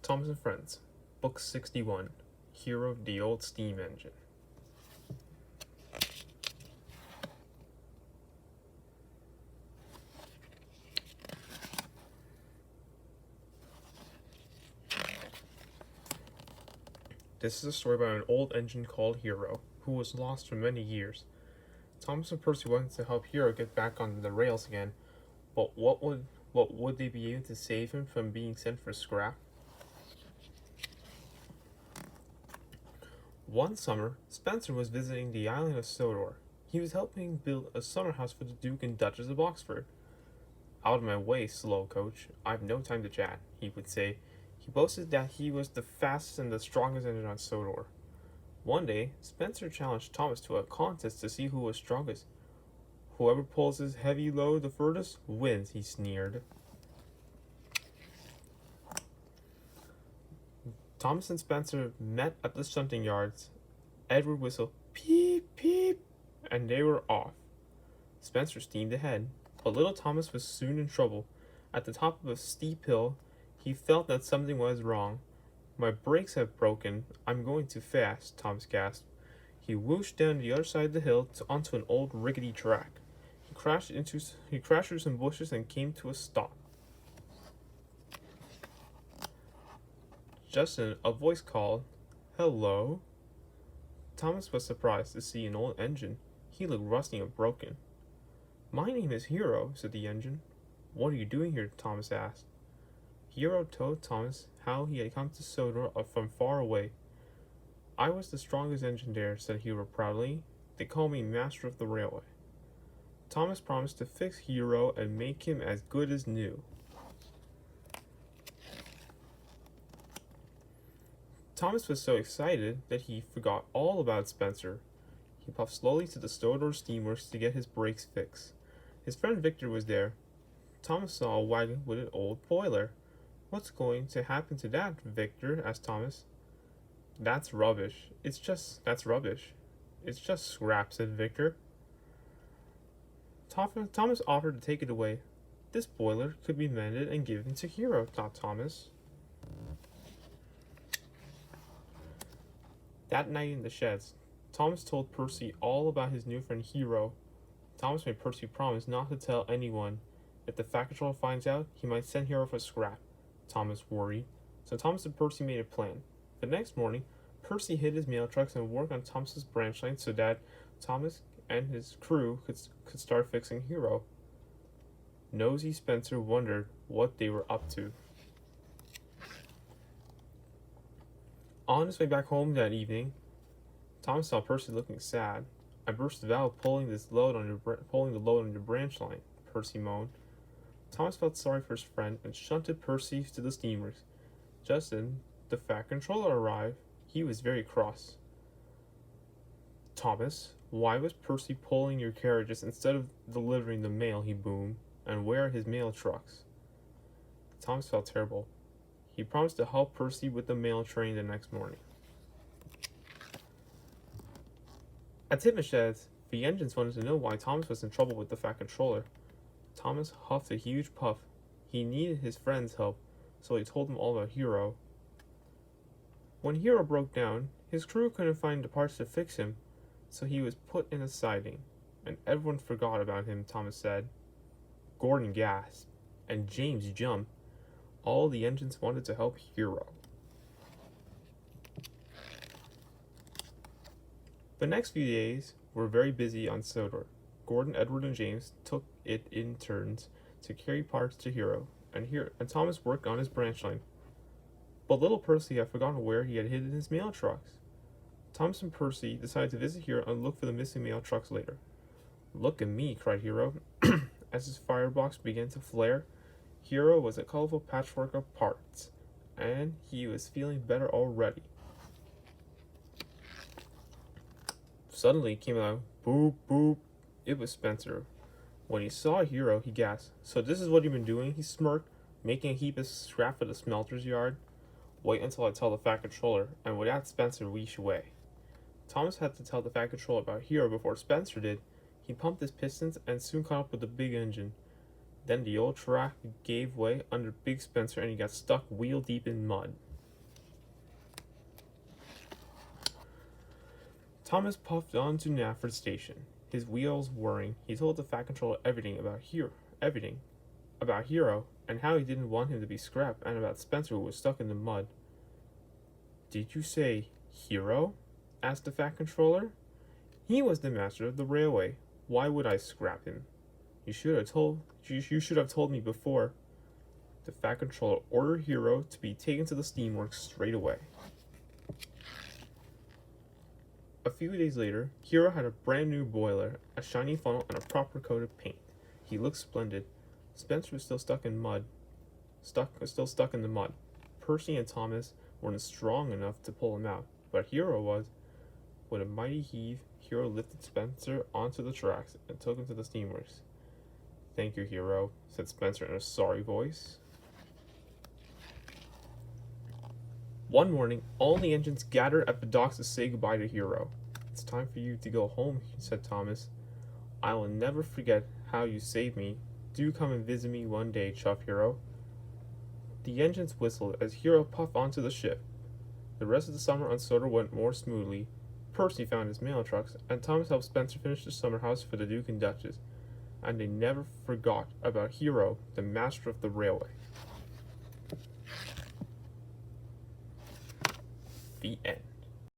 Thomas and Friends, Book 61, Hero the Old Steam Engine. This is a story about an old engine called Hiro, who was lost for many years. Thomas and Percy wanted to help Hiro get back on the rails again, but what would they be able to save him from being sent for scrap? One summer, Spencer was visiting the island of Sodor. He was helping build a summer house for the Duke and Duchess of Oxford. "Out of my way, slow coach. I've no time to chat," he would say. He boasted that he was the fastest and the strongest engine on Sodor. One day, Spencer challenged Thomas to a contest to see who was strongest. "Whoever pulls his heavy load the furthest wins," he sneered. Thomas and Spencer met at the shunting yards. Edward whistled, "Peep, peep," and they were off. Spencer steamed ahead, but little Thomas was soon in trouble. At the top of a steep hill, he felt that something was wrong. "My brakes have broken. I'm going too fast," Thomas gasped. He whooshed down the other side of the hill onto an old rickety track. He crashed through some bushes and came to a stop. Just then, a voice called, "Hello?" Thomas was surprised to see an old engine. He looked rusty and broken. "My name is Hiro," said the engine. "What are you doing here?" Thomas asked. Hiro told Thomas how he had come to Sodor from far away. "I was the strongest engine there," said Hiro proudly. "They call me master of the railway." Thomas promised to fix Hiro and make him as good as new. Thomas was so excited that he forgot all about Spencer. He puffed slowly to the Sodor steamworks to get his brakes fixed. His friend Victor was there. Thomas saw a wagon with an old boiler. "What's going to happen to that, Victor?" asked Thomas. That's rubbish. It's just scrap," said Victor. Thomas offered to take it away. This boiler could be mended and given to Hiro, thought Thomas. That night in the sheds, Thomas told Percy all about his new friend Hiro. Thomas made Percy promise not to tell anyone. If the Fat Controller finds out, he might send Hiro for scrap. Thomas worried. So Thomas and Percy made a plan. The next morning, Percy hid his mail trucks and worked on Thomas's branch line so that Thomas and his crew could start fixing Hiro. Nosy Spencer wondered what they were up to. On his way back home that evening, Thomas saw Percy looking sad. "I burst the valve pulling the load on your branch line," Percy moaned. Thomas felt sorry for his friend and shunted Percy to the steamers. Just then, the Fat Controller arrived. He was very cross. "Thomas, why was Percy pulling your carriages instead of delivering the mail?" he boomed. "And where are his mail trucks?" Thomas felt terrible. He promised to help Percy with the mail train the next morning. At Shed's, the engines wanted to know why Thomas was in trouble with the Fat Controller. Thomas huffed a huge puff. He needed his friend's help, so he told them all about Hiro. When Hiro broke down, his crew couldn't find the parts to fix him, so he was put in a siding, and everyone forgot about him, Thomas said. Gordon gasped, and James jumped. All the engines wanted to help Hiro. The next few days were very busy on Sodor. Gordon, Edward, and James took it in turns to carry parts to Hiro, and Thomas worked on his branch line. But little Percy had forgotten where he had hidden his mail trucks. Thomas and Percy decided to visit Hiro and look for the missing mail trucks later. "Look at me," cried Hiro. As his firebox began to flare, Hiro was a colorful patchwork of parts, and he was feeling better already. Suddenly came a boop boop. It was Spencer. When he saw Hiro, he gasped. "So this is what you've been doing?" He smirked, "making a heap of scrap for the smelter's yard?" "Wait until I tell the Fat Controller, and with that Spencer reach away." Thomas had to tell the Fat Controller about Hiro before Spencer did. He pumped his pistons and soon caught up with the big engine. Then the old track gave way under Big Spencer and he got stuck wheel deep in mud. Thomas puffed on to Nafford Station, his wheels whirring. He told the Fat Controller everything about Hiro, and how he didn't want him to be scrapped, and about Spencer who was stuck in the mud. Did you say Hiro? Asked the Fat Controller. He was the master of the railway. Why would I scrap him? You should have told me before. The Fat Controller ordered Hiro to be taken to the steamworks straight away. A few days later, Hiro had a brand new boiler, a shiny funnel, and a proper coat of paint. He looked splendid. Spencer was still stuck in the mud. Percy and Thomas weren't strong enough to pull him out, but Hiro was. With a mighty heave, Hiro lifted Spencer onto the tracks and took him to the steamworks. Thank you, Hiro, said Spencer in a sorry voice. One morning, all the engines gathered at the docks to say goodbye to Hiro. It's time for you to go home, said Thomas. I will never forget how you saved me. Do come and visit me one day, Chuff Hiro. The engines whistled as Hiro puffed onto the ship. The rest of the summer on Sodor went more smoothly. Percy found his mail trucks, and Thomas helped Spencer finish the summer house for the Duke and Duchess. And they never forgot about Hiro, the master of the railway. The end.